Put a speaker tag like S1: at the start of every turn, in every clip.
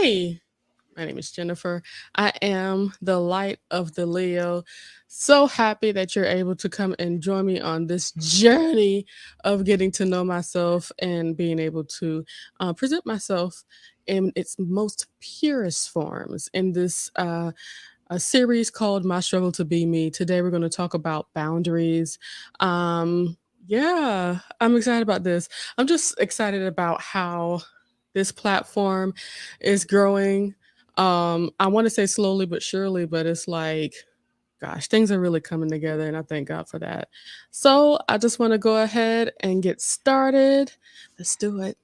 S1: Hey, my name is Jennifer. I am the light of the Leo. So happy that you're able to come and join me on this journey of getting to know myself and being able to present myself in its most purest forms in this a series called My Struggle to Be Me. Today we're going to talk about boundaries. Yeah, I'm excited about this. I'm just excited about how this platform is growing. I want to say slowly but surely, but it's like, gosh, things are really coming together, and I thank God for that. So I just want to go ahead and get started. Let's do it.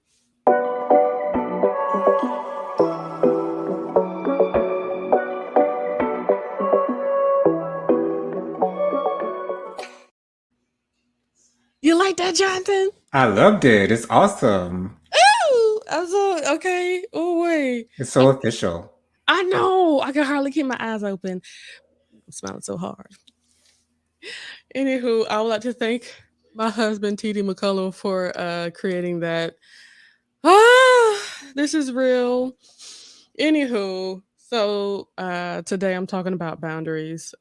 S1: You like that, Jonathan?
S2: I loved it. It's awesome.
S1: Ooh, I'm so okay. Oh wait,
S2: It's so official.
S1: I know. I can hardly keep my eyes open. I'm smiling so hard. Anywho, I would like to thank my husband, TD McCullum, for creating that. This is real. Anywho, so today I'm talking about boundaries.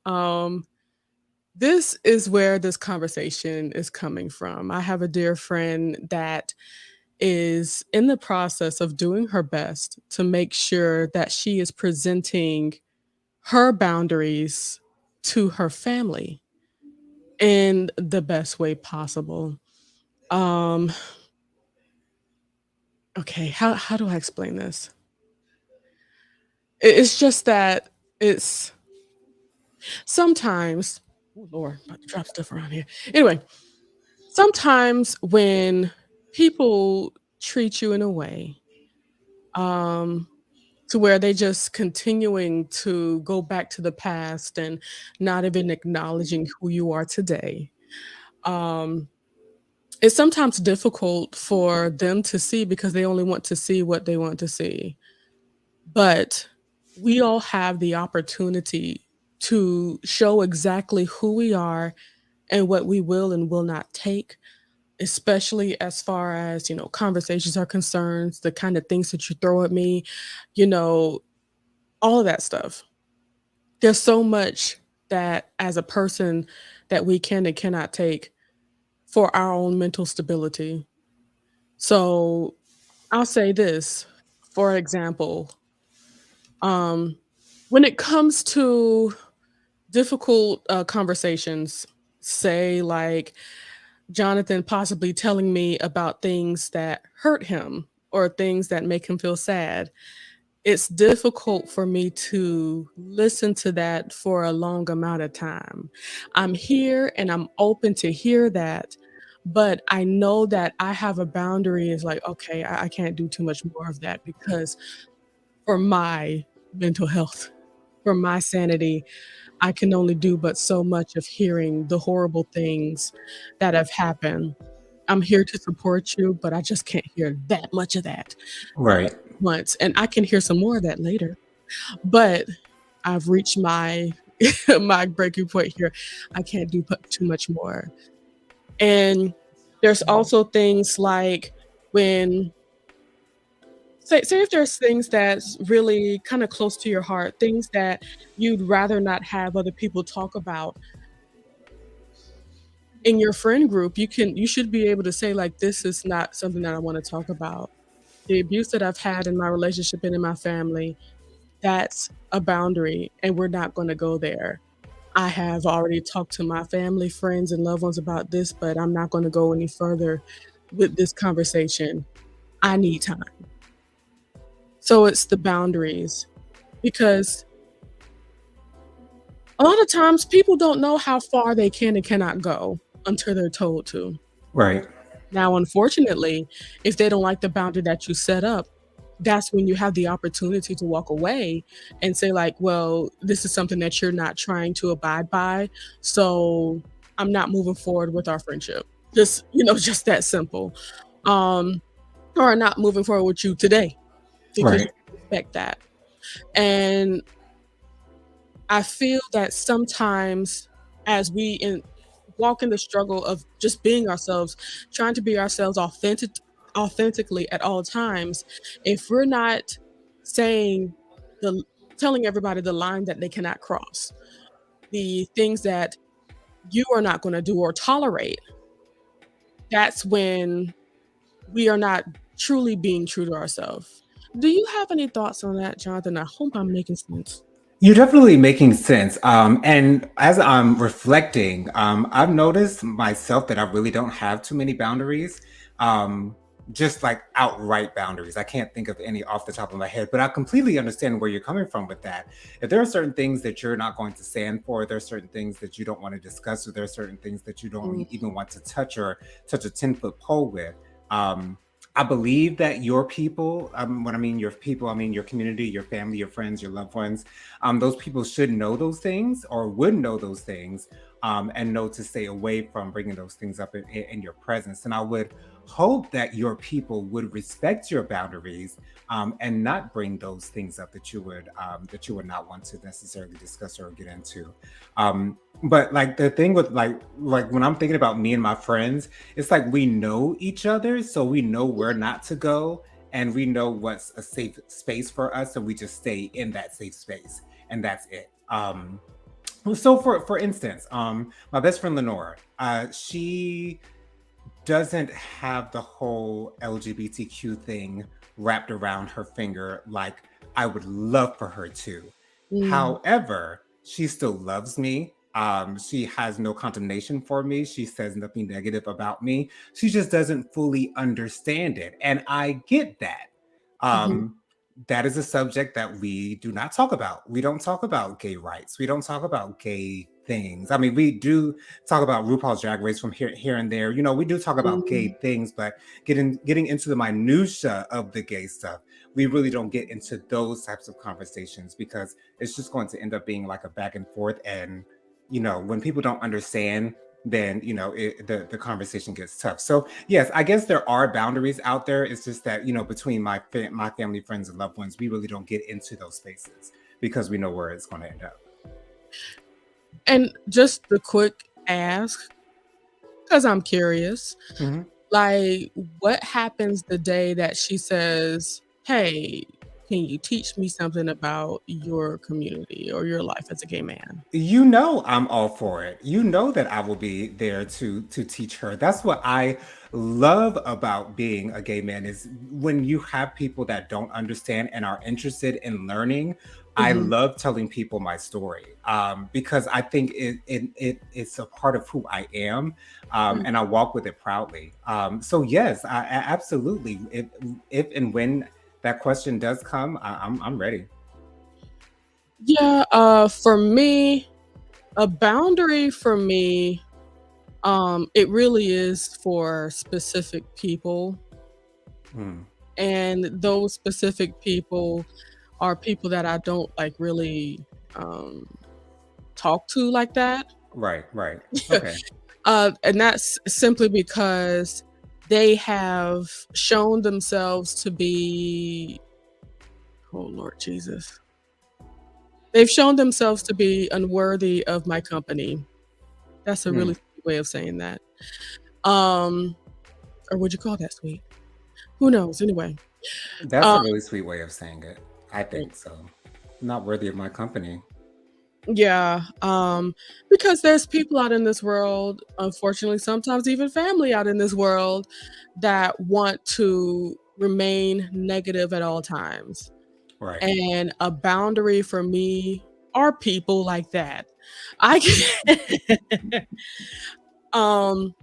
S1: This is where this conversation is coming from. I have a dear friend that is in the process of doing her best to make sure that she is presenting her boundaries to her family in the best way possible. Um, okay, how do I explain this? It's just that it's sometimes oh Lord, I'm about to drop stuff around here. Anyway, sometimes when people treat you in a way, um, to where they just continuing to go back to the past and not even acknowledging who you are today. Um, it's sometimes difficult for them to see because they only want to see what they want to see. But we all have the opportunity to show exactly who we are and what we will and will not take, especially as far as, conversations are concerned, the kind of things that you throw at me, you know, all of that stuff. There's so much that as a person that we can and cannot take for our own mental stability. So I'll say this, for example, um, when it comes to difficult conversations, say like Jonathan possibly telling me about things that hurt him or things that make him feel sad, it's difficult for me to listen to that for a long amount of time. I'm here and I'm open to hear that, but I know that I have a boundary. Is like, okay, I can't do too much more of that because for my mental health, for my sanity, I can only do but so much of hearing the horrible things that have happened. I'm here to support you, but I just can't hear that much of that
S2: Right.
S1: once, and I can hear some more of that later. But I've reached my my breaking point here. I can't do too much more. And there's also things like when say if there's things that's really kind of close to your heart, things that you'd rather not have other people talk about in your friend group, you should be able to say like this is not something that I want to talk about. The abuse that I've had in my relationship and in my family, that's a boundary and we're not going to go there. I have already talked to my family, friends, and loved ones about this, but I'm not going to go any further with this conversation. I need time. So it's the boundaries because a lot of times people don't know how far they can and cannot go until they're told to.
S2: Right.
S1: Now, unfortunately, if they don't like the boundary that you set up, that's when you have the opportunity to walk away and say like, well, this is something that you're not trying to abide by, so I'm not moving forward with our friendship. Just, just that simple. Um, or not moving forward with you today because you
S2: Right.
S1: expect that. And I feel that sometimes as walk in the struggle of just being ourselves, trying to be ourselves authentically at all times, if we're not saying the telling everybody the line that they cannot cross, the things that you are not gonna do or tolerate, that's when we are not truly being true to ourselves. Do you have any thoughts on that, Jonathan? I hope I'm making sense.
S2: You're definitely making sense. And as I'm reflecting, I've noticed myself that I really don't have too many boundaries. Um, just like outright boundaries. I can't think of any off the top of my head, but I completely understand where you're coming from with that. If there are certain things that you're not going to stand for, there are certain things that you don't want to discuss, or there are certain things that you don't
S1: Mm,
S2: even want to touch or touch a 10-foot pole with. Um, I believe that your people, when I mean your people, I mean your community, your family, your friends, your loved ones, those people should know those things or would know those things, and know to stay away from bringing those things up in your presence. And I would hope that your people would respect your boundaries, and not bring those things up that you would not want to necessarily discuss or get into. But like the thing with like when I'm thinking about me and my friends, it's like we know each other, so we know where not to go, and we know what's a safe space for us, and we just stay in that safe space, and that's it. So for instance, my best friend Lenora, she doesn't have the whole LGBTQ thing wrapped around her finger like I would love for her to.
S1: mm,
S2: However, she still loves me. She has no condemnation for me. She says nothing negative about me. She just doesn't fully understand it. And I get that.
S1: mhm,
S2: Um, that is a subject that we do not talk about. We don't talk about gay rights. We don't talk about gay things. I mean, we do talk about RuPaul's Drag Race from here and there. You know, we do talk about gay
S1: mm.
S2: things, but getting into the minutia of the gay stuff, we really don't get into those types of conversations because it's just going to end up being like a back and forth. And when people don't understand, then the conversation gets tough. So yes, I guess there are boundaries out there. It's just that between my family, friends, and loved ones, we really don't get into those spaces because we know where it's going to end up.
S1: And just the quick ask, because I'm curious,
S2: Mhm.
S1: like, what happens the day that she says, "Hey, can you teach me something about your community or your life as a gay man?"
S2: I'm all for it. You know that I will be there to teach her. That's what I love about being a gay man is when you have people that don't understand and are interested in learning. I
S1: Mhm,
S2: love telling people my story, because I think it's a part of who I am,
S1: mm.
S2: and I walk with it proudly. So yes, absolutely. If and when that question does come, I'm ready.
S1: Yeah, for me, a boundary for me, it really is for specific people,
S2: Mm,
S1: and those specific people are people that I don't, like, really, um, talk to like that.
S2: right, right. Okay.
S1: And that's simply because they have shown themselves to be, oh, Lord Jesus. They've shown themselves to be unworthy of my company. That's a really
S2: Mm.
S1: sweet way of saying that. Um, or would you call that sweet? Who knows? Anyway,
S2: That's
S1: uh,
S2: a really sweet way of saying it. I think so. Not worthy of my company.
S1: yeah, because there's people out in this world, unfortunately, sometimes even family out in this world that want to remain negative at all times.
S2: Right.
S1: And a boundary for me are people like that. I can um,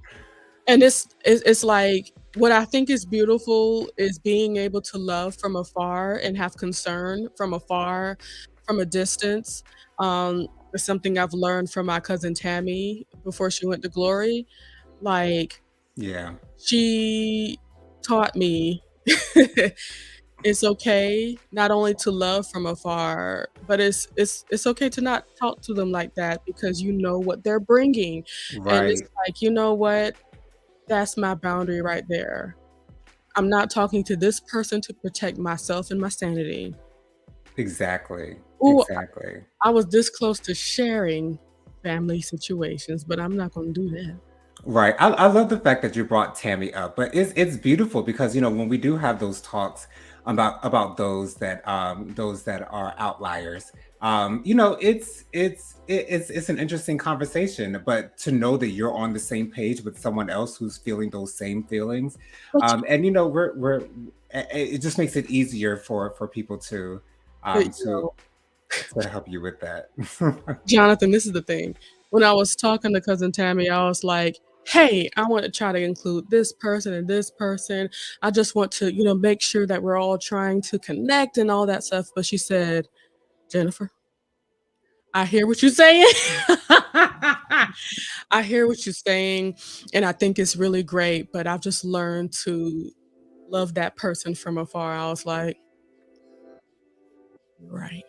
S1: and it's like what I think is beautiful is being able to love from afar and have concern from afar, from a distance. It's something I've learned from my cousin Tammy before she went to glory. Like,
S2: Yeah.
S1: she taught me it's okay not only to love from afar, but it's okay to not talk to them like that because you know what they're bringing, and it's
S2: Right.
S1: like, "You know what? That's my boundary right there. I'm not talking to this person to protect myself and my sanity."
S2: Exactly.
S1: Ooh,
S2: Exactly.
S1: I was this close to sharing family situations, but I'm not gonna do that.
S2: Right. I love the fact that you brought Tammy up, but it's beautiful because when we do have those talks, about those that are outliers. It's an interesting conversation, but to know that you're on the same page with someone else who's feeling those same feelings,
S1: But
S2: and it just makes it easier for people to
S1: but,
S2: um to to help you with that.
S1: Jonathan, this is the thing. When I was talking to cousin Tammy, I was like, "Hey, I want to try to include this person and this person. I just want to, make sure that we're all trying to connect and all that stuff." But she said, "Jennifer, I hear what you're saying. I hear what you're saying, and I think it's really great, but I've just learned to love that person from afar." I was like, "Right."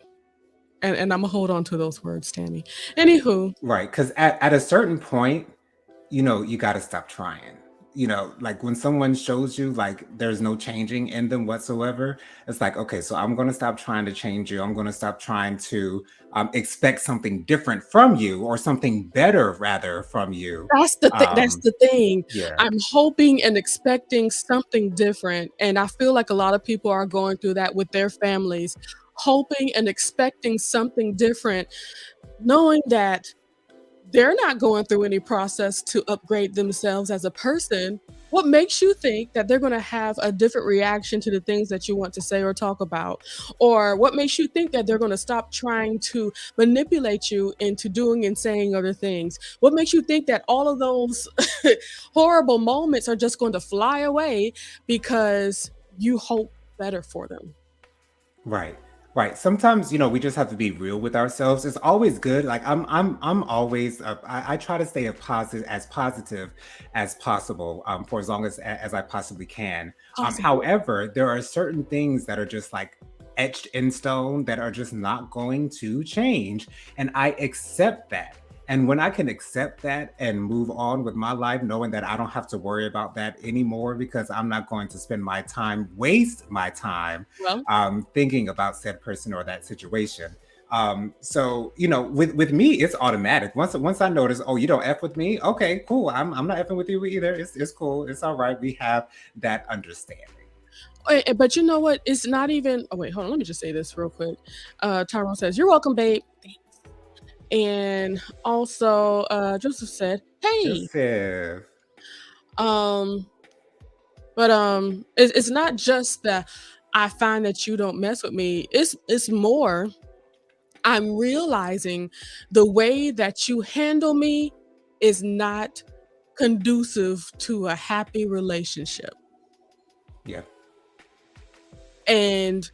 S1: And Imma hold on to those words, Tammy. Anywho,
S2: Right, because at a certain point, you got to stop trying. Like when someone shows you like there's no changing in them whatsoever, it's like, okay, so I'm going to stop trying to change you. I'm going to stop trying to expect something different from you or something better rather from you.
S1: that's
S2: Um,
S1: the thing.
S2: yeah,
S1: I'm hoping and expecting something different, and I feel like a lot of people are going through that with their families, hoping and expecting something different, knowing that they're not going through any process to upgrade themselves as a person. What makes you think that they're gonna have a different reaction to the things that you want to say or talk about? Or what makes you think that they're gonna stop trying to manipulate you into doing and saying other things? What makes you think that all of those horrible moments are just going to fly away because you hope better for them?
S2: right. Right. Sometimes, we just have to be real with ourselves. It's always good. Like I'm always, I try to stay as positive as possible, for as long as I possibly can.
S1: Possible.
S2: However, there are certain things that are just like etched in stone that are just not going to change. And I accept that. And when I can accept that and move on with my life, knowing that I don't have to worry about that anymore because I'm not going to waste my time
S1: Well,
S2: thinking about said person or that situation. So with me, it's automatic. Once I notice, oh, you don't f with me, okay, cool. I'm not effing with you either. It's cool. It's all right. We have that understanding.
S1: but you know what? It's not even oh, wait, hold on, let me just say this real quick. Tyrone says, "You're welcome, babe." And also, Joseph said, "Hey."
S2: Joseph.
S1: Um, but it's not just that I find that you don't mess with me. It's more I'm realizing the way that you handle me is not conducive to a happy relationship.
S2: Yeah.
S1: And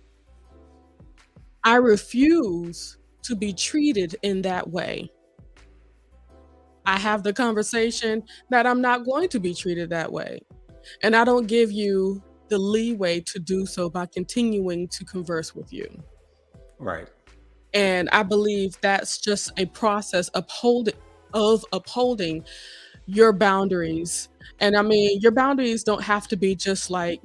S1: I refuse to be treated in that way. I have the conversation that I'm not going to be treated that way. And I don't give you the leeway to do so by continuing to converse with you.
S2: Right.
S1: And I believe that's just a process of upholding your boundaries. And I mean, your boundaries don't have to be just like,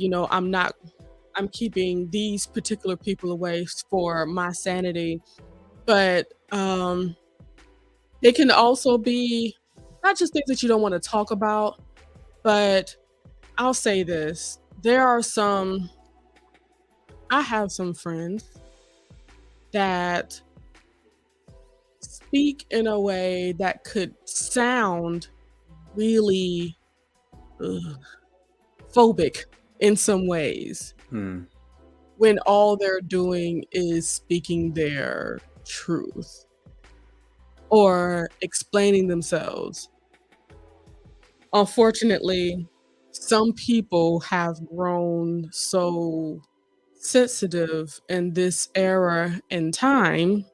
S1: I'm keeping these particular people away for my sanity, but they can also be not just things that you don't want to talk about, but I'll say this. I have some friends that speak in a way that could sound really ugh, phobic in some ways
S2: Hmm.
S1: when all they're doing is speaking their truth or explaining themselves. Unfortunately, some people have grown so sensitive in this era and time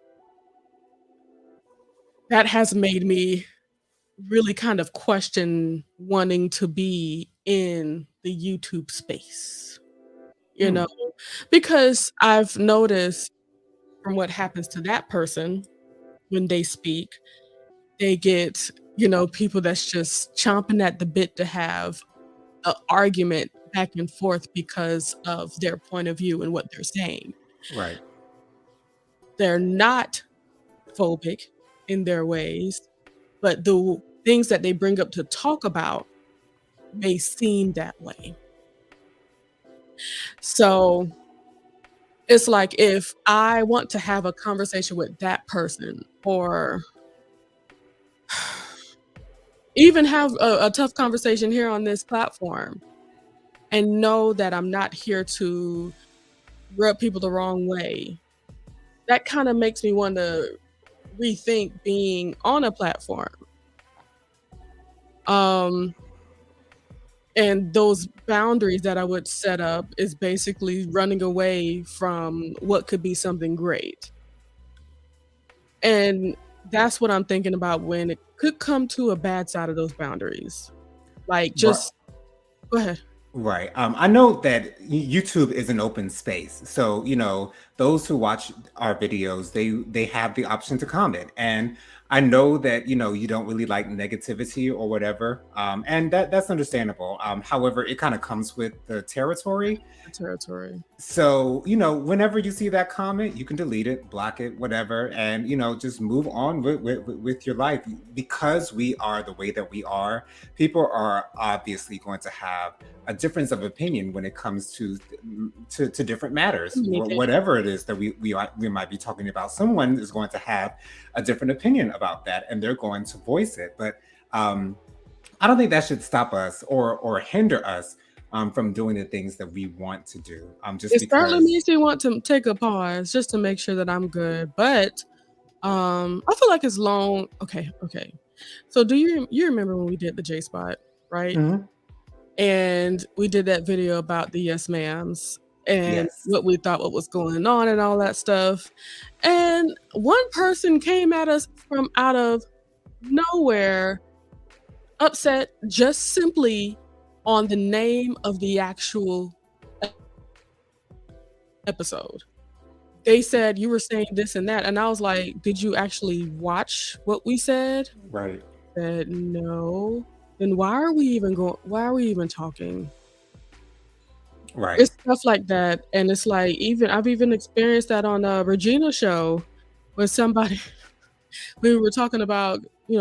S1: that has made me really kind of question wanting to be in the YouTube space, you
S2: Hmm.
S1: know, because I've noticed from what happens to that person when they speak, they get, people that's just chomping at the bit to have an argument back and forth because of their point of view and what they're saying.
S2: Right.
S1: They're not phobic in their ways, but the things that they bring up to talk about may seem that way. So, It's like if I want to have a conversation with that person or even have a tough conversation here on this platform and know that I'm not here to rub people the wrong way, that kind of makes me want to rethink being on a platform. Um, and those boundaries that I would set up is basically running away from what could be something great. And that's what I'm thinking about when it could come to a bad side of those boundaries. Like,
S2: Right.
S1: just go ahead.
S2: Right. I know that YouTube is an open space, so those who watch our videos, they have the option to comment, and I know that you don't really like negativity or whatever, and that's understandable. However, it kind of comes with the territory.
S1: The territory.
S2: So, whenever you see that comment, you can delete it, block it, whatever, and just move on with your life. Because we are the way that we are, people are obviously going to have a difference of opinion when it comes to different matters.
S1: Anything.
S2: Whatever it is that we might be talking about, someone is going to have a different opinion about that, and they're going to voice it. But um, I don't think that should stop us or hinder us from doing the things that we want to do. Just
S1: It certainly
S2: because.
S1: makes me want to take a pause just to make sure that I'm good. But I feel like it's long. Okay. So do you remember when we did the J spot, right?
S2: Mhm.
S1: And we did that video about the yes ma'ams and
S2: Yes.
S1: what we thought what was going on and all that stuff. And one person came at us from out of nowhere, upset just simply on the name of the actual episode. They said you were saying this and that, and I was like, "Did you actually watch what we said?"
S2: Right.
S1: Said, "No." Then why are we even talking?
S2: Right.
S1: It's stuff like that, and it's like I've even experienced that on Regina's show when somebody we were talking about,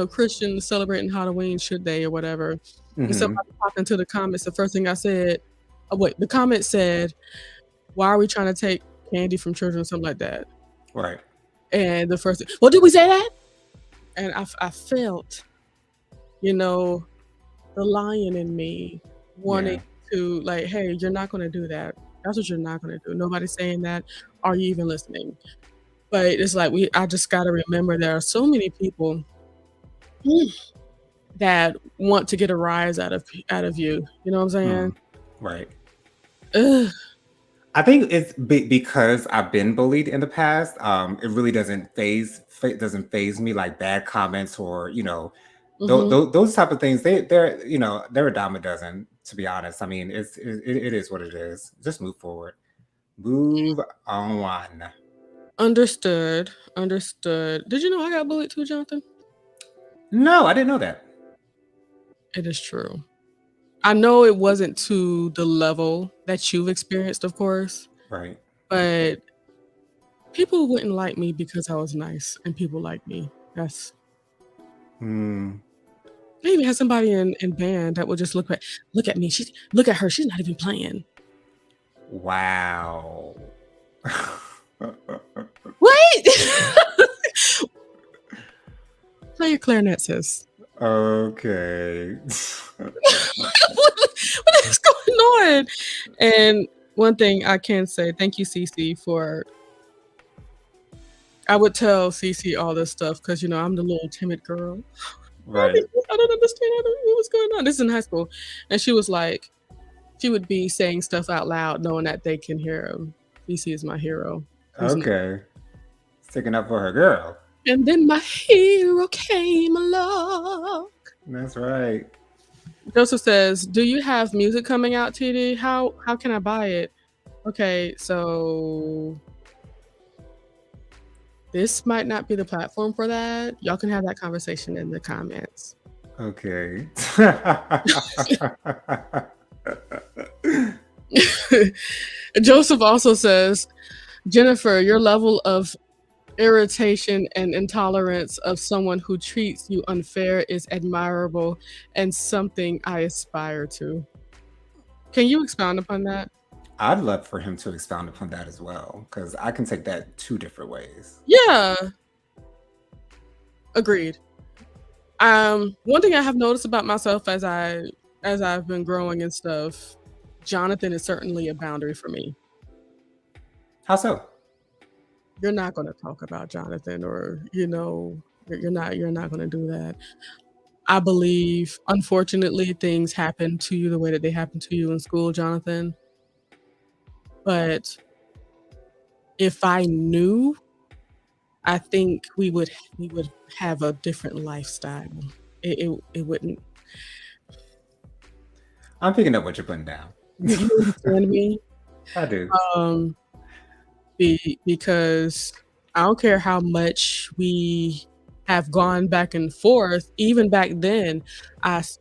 S1: Christians celebrating Halloween, should they or whatever, and
S2: Hmm.
S1: somebody popped into the comments, the first thing I said wait, the comment said, "Why are we trying to take candy from children?" or something like that.
S2: Right.
S1: And the first thing, "Well, did we say that?" And I felt, you know, the lion in me wanting
S2: Yeah.
S1: to like, "Hey, you're not gonna do that. That's what you're not gonna do. Nobody's saying that. Are you even listening?" But it's like I just gotta remember there are so many people that want to get a rise out of you. You know what I'm saying?
S2: Mm. Right.
S1: Ugh.
S2: I think it's because I've been bullied in the past. It really doesn't phase me like bad comments or
S1: Mhm.
S2: those type of things. They're a dime a dozen. To be honest, I mean it is what it is. Just move forward. Move on.
S1: Understood. Understood. Did you know I got bullied too, Jonathan?
S2: No, I didn't know that.
S1: It is true. I know it wasn't to the level that you've experienced, of course,
S2: Right.
S1: but people wouldn't like me because I was nice, and people like me. That's
S2: Hmm.
S1: I even had somebody in band that would just look at me. Look at her. She's not even playing.
S2: Wow.
S1: Wait, play your clarinet, sis.
S2: Okay.
S1: What is going on? And one thing I can say, thank you, Cece, for I would tell Cece all this stuff because I'm the little timid girl.
S2: Right.
S1: I don't understand what was going on. This is in high school, and she was like, she would be saying stuff out loud, knowing that they can hear him. Cece is my hero. Who's n-
S2: Okay. Sticking up for her girl.
S1: and then my hero came along.
S2: That's right.
S1: Joseph says, "Do you have music coming out, TD? How can I buy it?" Okay, so this might not be the platform for that. Y'all can have that conversation in the comments.
S2: Okay.
S1: Joseph also says, "Jennifer, your level of irritation and intolerance of someone who treats you unfair is admirable and something I aspire to." Can you expound upon that?
S2: I'd love for him to expound upon that as well, because I can take that two different ways.
S1: Yeah, agreed. One thing I have noticed about myself as I've been growing and stuff, Jonathan is certainly a boundary for me.
S2: How so?
S1: You're not gonna talk about Jonathan, or, you're not gonna do that. I believe, unfortunately, things happen to you the way that they happen to you in school, Jonathan, but if I knew, I think we would have a different lifestyle. It wouldn't.
S2: I'm picking up what you're putting down.
S1: You understand me?
S2: I do.
S1: Um, because I don't care how much we have gone back and forth, even back then, I s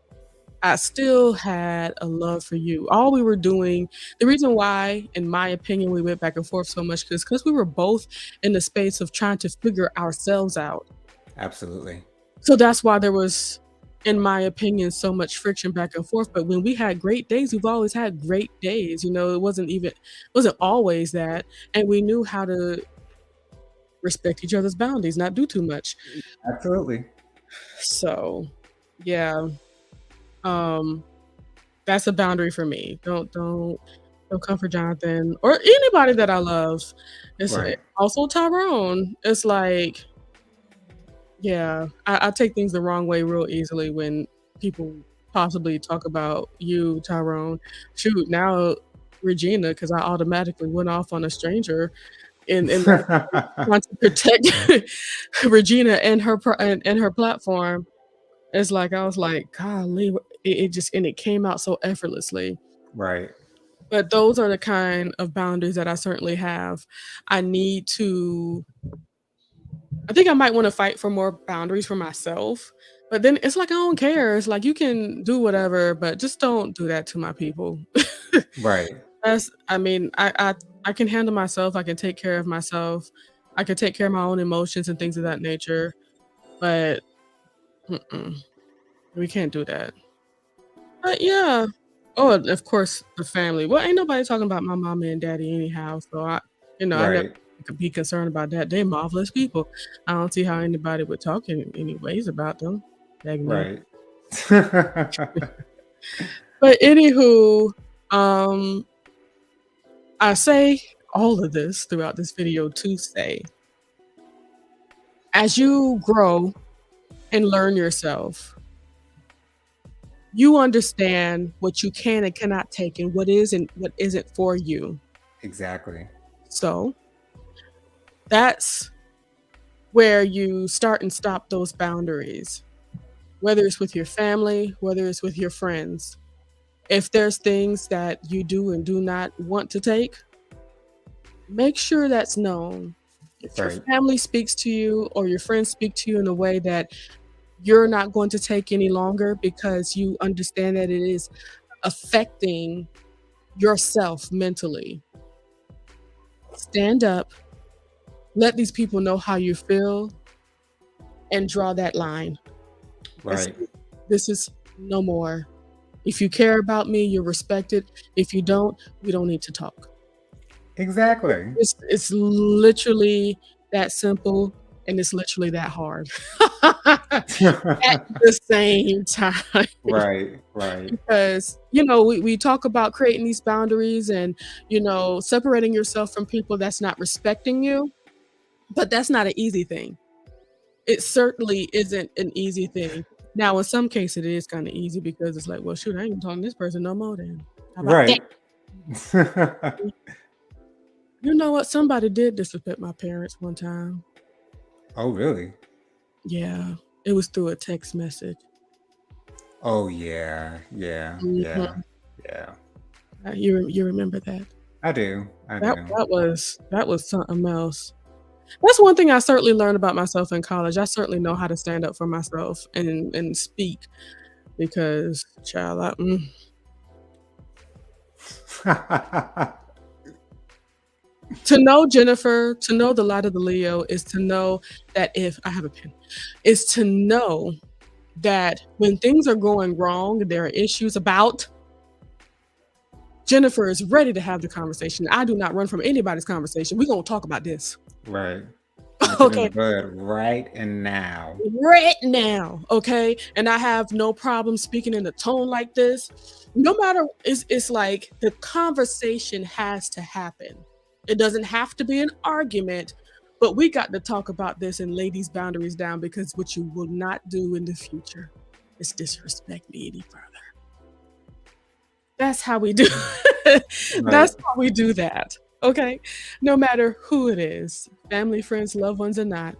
S1: I still had a love for you. All we were doing, the reason why, in my opinion, we went back and forth so much is because we were both in the space of trying to figure ourselves out.
S2: Absolutely.
S1: So that's why there was, in my opinion, so much friction back and forth. But when we had great days, we've always had great days. It wasn't always that. And we knew how to respect each other's boundaries, not do too much.
S2: Absolutely.
S1: So yeah. Um that's a boundary for me. Don't come for Jonathan or anybody that I love. It's
S2: Right.
S1: like, also Tyrone. It's like, yeah, I take things the wrong way real easily when people possibly talk about you, Tyrone. Shoot, now Regina, because I automatically went off on a stranger in that trying to protect Regina and and her platform. It's like I was like, golly, it just, and it came out so effortlessly.
S2: Right.
S1: But those are the kind of boundaries that I certainly have. I need to I think I might wanna fight for more boundaries for myself, but then it's like, I don't care. It's like, you can do whatever, but just don't do that to my people.
S2: Right.
S1: I mean, I can handle myself, I can take care of myself, I can take care of my own emotions and things of that nature, but mm-mm, we can't do that. But yeah. Oh, and of course, the family. Well, ain't nobody talking about my mama and daddy anyhow, so I never
S2: Right.
S1: could be concerned about that. They're marvelous people. I don't see how anybody would talk any ways about them. Dang.
S2: Right.
S1: But anywho, um, I say all of this throughout this video to say, as you grow and learn yourself, you understand what you can and cannot take and what is and what isn't for you.
S2: Exactly.
S1: So that's where you start and stop those boundaries, whether it's with your family, whether it's with your friends. If there's things that you do and do not want to take, make sure that's known. If your
S2: Right.
S1: family speaks to you or your friends speak to you in a way that you're not going to take any longer because you understand that it is affecting yourself mentally, stand up, let these people know how you feel, and draw that line. That's
S2: Right.
S1: it. This is no more. If you care about me, you're respected. If you don't, we don't need to talk.
S2: Exactly.
S1: It's literally that simple, and it's literally that hard at the same time.
S2: Right. Right.
S1: Because, we talk about creating these boundaries and, separating yourself from people that's not respecting you, but that's not an easy thing. It certainly isn't an easy thing. Now, in some cases, it is kinda easy because it's like, "Well, shoot, I ain't talking to this person no more then. How about that?"
S2: Right.
S1: You know what? Somebody did disrespect my parents one time.
S2: Oh, really?
S1: Yeah, it was through a text message.
S2: Oh, yeah. Yeah. Yeah.
S1: Mhm.
S2: Yeah.
S1: You remember that?
S2: I do. I
S1: That
S2: do.
S1: that was something else. That's one thing I certainly learned about myself in college. I certainly know how to stand up for myself and speak because, child, to know Jennifer, to know the light of the Leo is to know that if I have a pen, is to know that when things are going wrong, there are issues about, Jennifer is ready to have the conversation. I do not run from anybody's conversation. We're gonna talk about this.
S2: Right. Nip it in the
S1: Okay.
S2: bud right and now.
S1: Right now, okay? And I have no problem speaking in a tone like this. No matter, it's like the conversation has to happen. It doesn't have to be an argument, but we got to talk about this and lay these boundaries down, because what you will not do in the future is disrespect me any further. That's how we do.
S2: Right.
S1: That's how we do that. Okay? No matter who it is, family, friends, loved ones or not.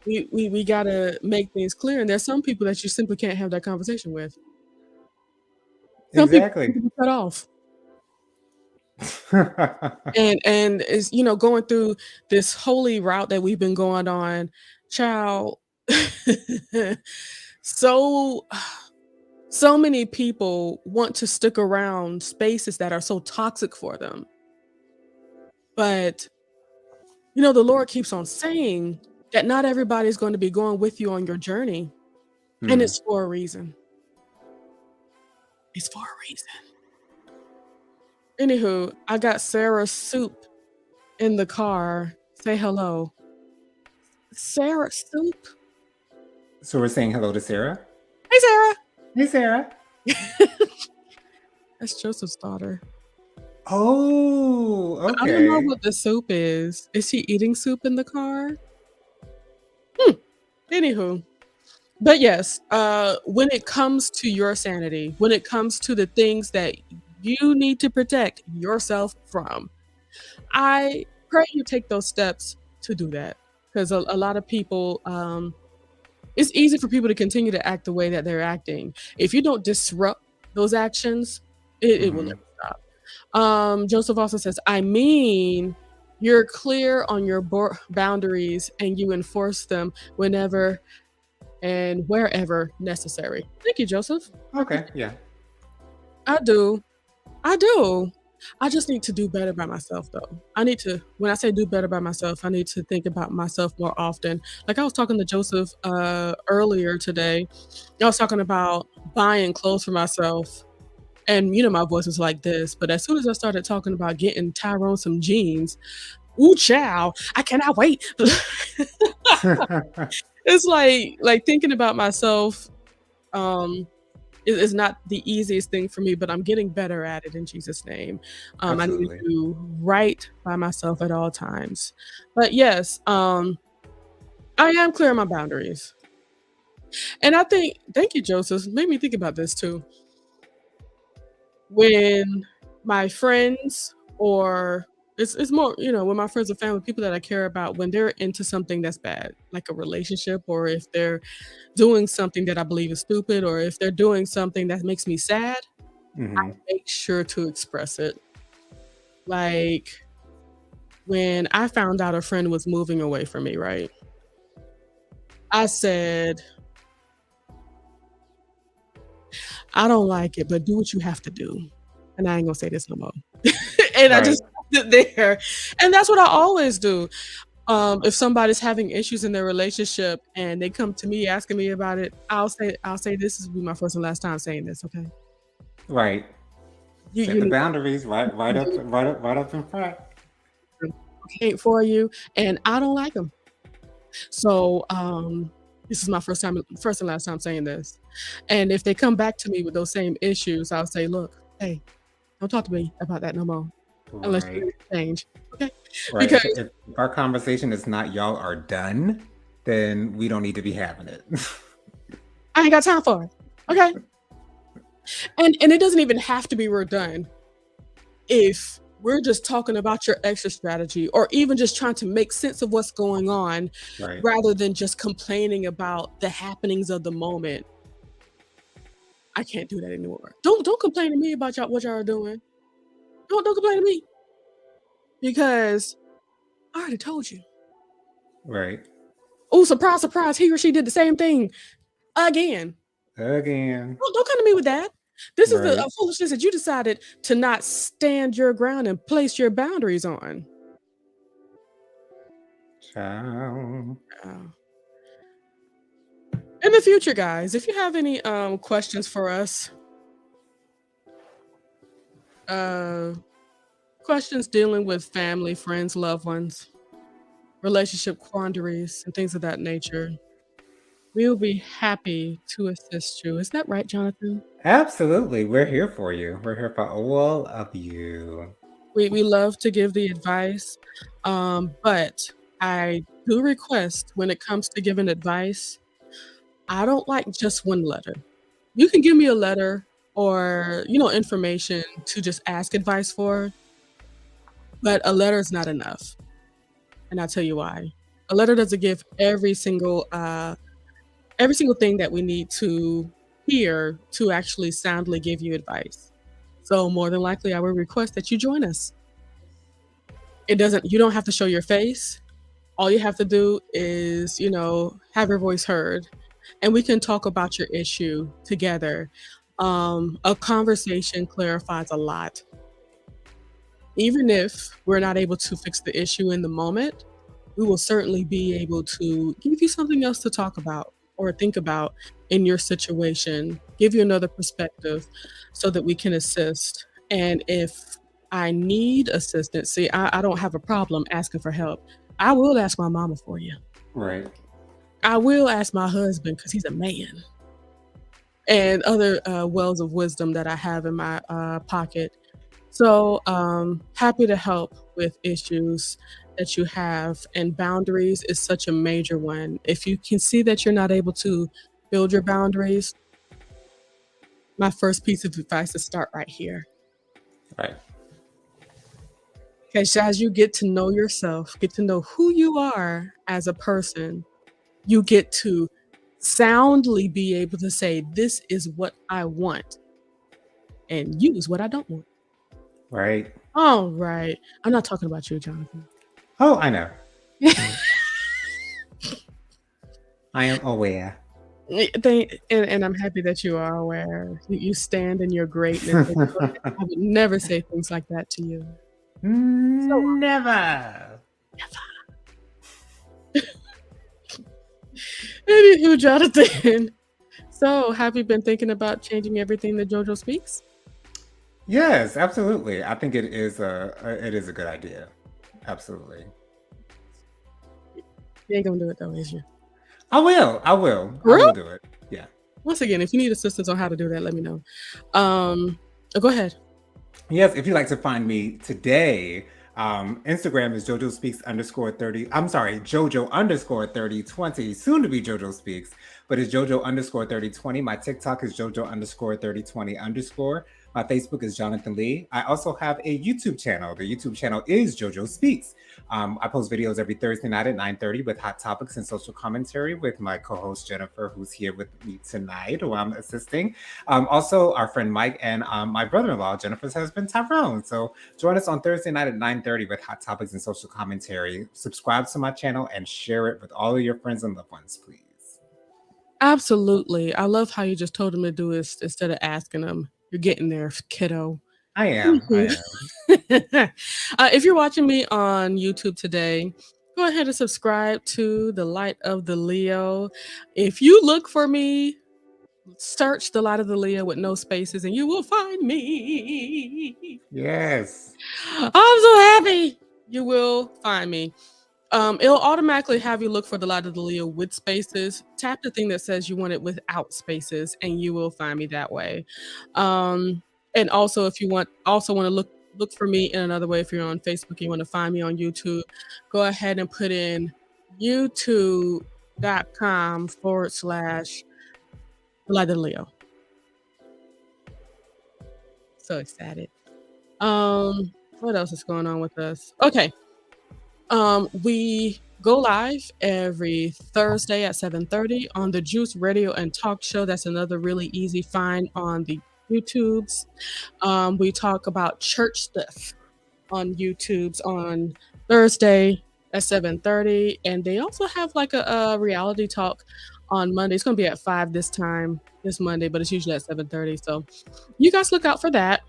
S1: We gotta make things clear, and there's some people that you simply can't have that conversation with. Some people need
S2: Exactly.
S1: to be cut off. And is, going through this holy route that we've been going on, child, so so many people want to stick around spaces that are so toxic for them. But the Lord keeps on saying that not everybody's going to be going with you on your journey, and
S2: Hmm.
S1: it's for a reason. It's for a reason. Anywho, I got Sarah Soup in the car. Say hello. Sarah Soup?
S2: So we're saying hello to Sarah.
S1: Hey, Sarah.
S2: Hey, Sarah.
S1: That's Joseph's daughter.
S2: Oh,
S1: I don't know
S2: okay.
S1: what the soup is. Is she eating soup in the car? Anywho, but yes, when it comes to your sanity, when it comes to the things that you need to protect yourself from, I pray you take those steps to do that, because a lot of people, it's easy for people to continue to act the way that they're acting. If you don't disrupt those actions, it will
S2: Hmm.
S1: never stop. Joseph also says, I mean, you're clear on your boundaries and you enforce them whenever and wherever necessary. Thank you, Joseph. I
S2: Okay.
S1: appreciate
S2: Yeah.
S1: it. I do. I do. I just need to do better by myself, though. I need to, when I say do better by myself, I need to think about myself more often. Like I was talking to Joseph earlier today. I was talking about buying clothes for myself. And my voice was like this. But as soon as I started talking about getting Tyrone some jeans, ooh, chow, I cannot wait. It's like thinking about myself um is not the easiest thing for me, but I'm getting better at it in Jesus' name. I need to
S2: Absolutely.
S1: do right by myself at all times. But yes, I am clear on my boundaries. And I think, thank you, Joseph, made me think about this too. When my friends, or it's more, when my friends or family, people that I care about, when they're into something that's bad, like a relationship, or if they're doing something that I believe is stupid, or if they're doing something that makes me sad,
S2: Hmm.
S1: make sure to express it. Like when I found out a friend was moving away from me, right? I said, I don't like it, but do what you have to do. And I ain't gonna say this no more. And I
S2: Right.
S1: just sit there. And that's what I always do. If somebody's having issues in their relationship and they come to me asking me about it, I'll say this is be my first and last time saying this, okay?
S2: Right. Set
S1: You
S2: the
S1: need
S2: boundaries right, right
S1: to
S2: up,
S1: do
S2: right up, right up in front.
S1: ain't for you, and I don't like them. So, this is my first and last time saying this. And if they come back to me with those same issues, I'll say, "Look, hey, don't talk to me about that no more unless you're
S2: Right.
S1: ready to change." Okay?
S2: Right.
S1: Because
S2: If our conversation is not y'all are done, then we don't need to be having it.
S1: I ain't got time for it. Okay? And it doesn't even have to be we're done. If we're just talking about your exit strategy, or even just trying to make sense of what's going on
S2: Right.
S1: rather than just complaining about the happenings of the moment, I can't do that anymore. Don't complain to me about what y'all are doing. Don't complain to me, because I already told you.
S2: Right.
S1: Oh, surprise, surprise, he or she did the same thing again.
S2: Again.
S1: Don't come to me with that. This is the
S2: Right.
S1: foolishness that you decided to not stand your ground and place your boundaries on.
S2: Ciao.
S1: Uh, in the future, guys, if you have any questions for us, uh, questions dealing with family, friends, loved ones, relationship quandaries, and things of that nature, we will be happy to assist you. Is that right, Jonathan?
S2: Absolutely. We're here for you. We're here for all of you.
S1: We love to give the advice, but I do request when it comes to giving advice, I don't like just one letter. You can give me a letter or, information to just ask advice for, but a letter is not enough, and I'll tell you why. A letter doesn't give every single thing that we need to hear to actually soundly give you advice. So more than likely, I would request that you join us. You don't have to show your face. All you have to do is, have your voice heard, and we can talk about your issue together. A conversation clarifies a lot. Even if we're not able to fix the issue in the moment, we will certainly be able to give you something else to talk about or think about in your situation, give you another perspective so that we can assist. And if I need assistance, see, I don't have a problem asking for help. I will ask my mama for you.
S2: Right.
S1: I will ask my husband because he's a man, and other wells of wisdom that I have in my pocket. So happy to help with issues that you have, and boundaries is such a major one. If you can see that you're not able to build your boundaries, my first piece of advice is start right here.
S2: Right.
S1: Because as you get to know yourself, get to know who you are as a person, you get to soundly be able to say, this is what I want, and use what I don't want.
S2: Right.
S1: All right. I'm not talking about you, Jonathan.
S2: Oh, I know. I am aware.
S1: And I'm happy that you are aware. You stand in your greatness. I would never say things like that to you.
S2: Never.
S1: Anywho, Jonathan. So, have you been thinking about changing everything that JoJo speaks?
S2: Yes, absolutely. I think it is a good idea. Absolutely.
S1: You ain't gonna do it though, is you?
S2: I will. I will. I
S1: Really?
S2: will do it. Yeah.
S1: Once again, if you need assistance on how to do that, let me know. Go ahead.
S2: Yes, if you'd like to find me today, Instagram is JoJo Speaks _30. I'm sorry, JoJo _3020, soon to be JoJo Speaks, but it's JoJo _3020. My TikTok is JoJo _3020 _. My Facebook is Jonathan Lee. I also have a YouTube channel. The YouTube channel is JoJo Speaks. I post videos every Thursday night at 9:30 with hot topics and social commentary with my co-host Jennifer, who's here with me tonight, who I'm assisting. Also, our friend Mike and my brother-in-law, Jennifer's husband, Tyrone. So join us on Thursday night at 9:30 with hot topics and social commentary. Subscribe to my channel and share it with all of your friends and loved ones, please.
S1: Absolutely. I love how you just told him to do it instead of asking him. You're getting there, kiddo.
S2: I am.
S1: If you're watching me on YouTube today, go ahead and subscribe to The Light of the Leo. If you look for me, search The Light of the Leo with no spaces, and you will find me.
S2: Yes.
S1: I'm so happy you will find me. It'll automatically have you look for The Light of the Leo with spaces. Tap the thing that says you want it without spaces, and you will find me that way. And also, if you want to look for me in another way, if you're on Facebook, you want to find me on YouTube, go ahead and put in youtube.com / The Light of the Leo. So excited. What else is going on with us? Okay. We go live every Thursday at 7:30 on the Juice Radio and Talk Show. That's another really easy find on the YouTubes. We talk about church stuff on YouTubes on Thursday at 7:30, and they also have like a reality talk on Monday. It's gonna be at 5 this Monday, but it's usually at 7:30. So you guys look out for that.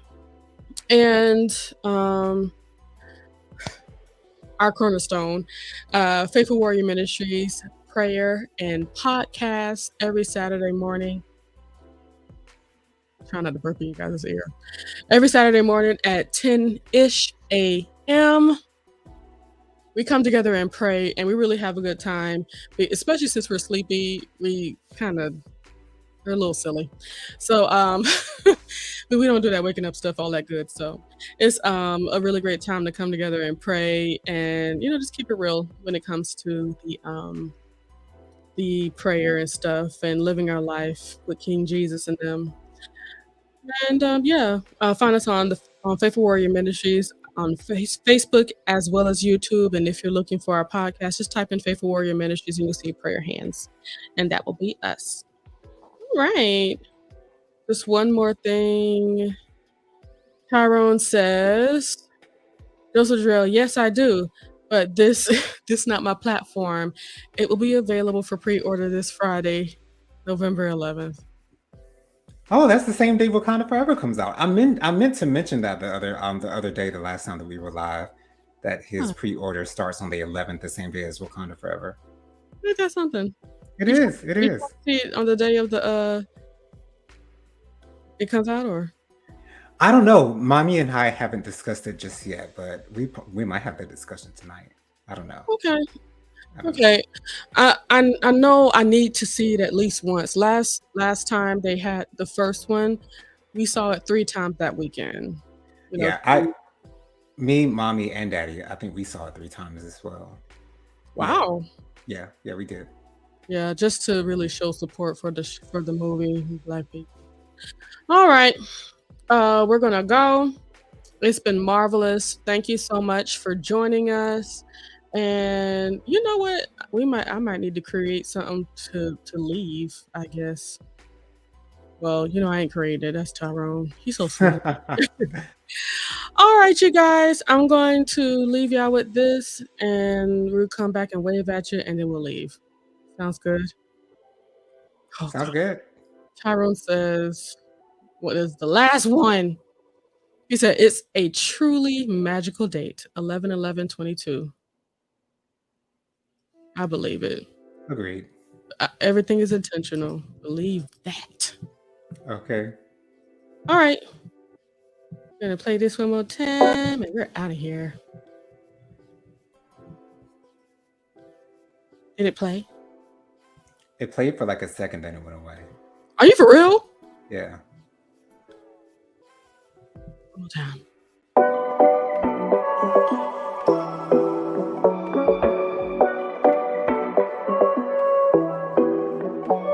S1: And our cornerstone, Faithful Warrior Ministries, prayer and podcast every Saturday morning. Try not to burp in you guys' ear. Every Saturday morning at 10-ish a.m. We come together and pray, and we really have a good time. Especially since we're sleepy, we kind of we're a little silly. So but we don't do that waking up stuff all that good. So it's a really great time to come together and pray and just keep it real when it comes to the prayer and stuff and living our life with King Jesus and them. And find us on Faithful Warrior Ministries on Facebook as well as YouTube. And if you're looking for our podcast, just type in Faithful Warrior Ministries and you'll see Prayer Hands, and that will be us. All right. Just one more thing. Tyrone says, Joseph Drill, yes, I do. But this this not my platform. It will be available for pre-order this Friday, November 11th.
S2: Oh, that's the same day Wakanda Forever comes out. I meant to mention that the other day, the last time that we were live, that his
S1: Huh.
S2: pre-order starts on the 11th, the same day as Wakanda Forever.
S1: Ain't that something?
S2: It
S1: You try
S2: is. It
S1: you
S2: is.
S1: try to see it on the day of the it comes out, or
S2: I don't know. Mommy and I haven't discussed it just yet, but we might have the discussion tonight. I don't know.
S1: okay.
S2: I don't know.
S1: Okay. I know I need to see it at least once. Last time they had the first one, we saw it 3 times that weekend.
S2: Yeah, me, mommy, and daddy. I think we saw it 3 times as well.
S1: Wow.
S2: Yeah, we did.
S1: Yeah, just to really show support for the movie Black people. All right. We're gonna go. It's been marvelous. Thank you so much for joining us. And you know what? I might need to create something to leave, I guess. Well, I ain't created. That's Tyrone. He's so sweet. All right, you guys. I'm going to leave y'all with this, and we'll come back and wave at you, and then we'll leave. Sounds good? Oh,
S2: Sounds
S1: God.
S2: good.
S1: Tyrone says, what is the last one? He said, it's a truly magical date, 11/11/22. I believe it.
S2: Agreed.
S1: Everything is intentional. Believe that.
S2: Okay.
S1: All right. We're going to play this one more time, and we're out of here. Did it play?
S2: It played for like a second, then it went away.
S1: Are you for real?
S2: Yeah.
S1: One more time.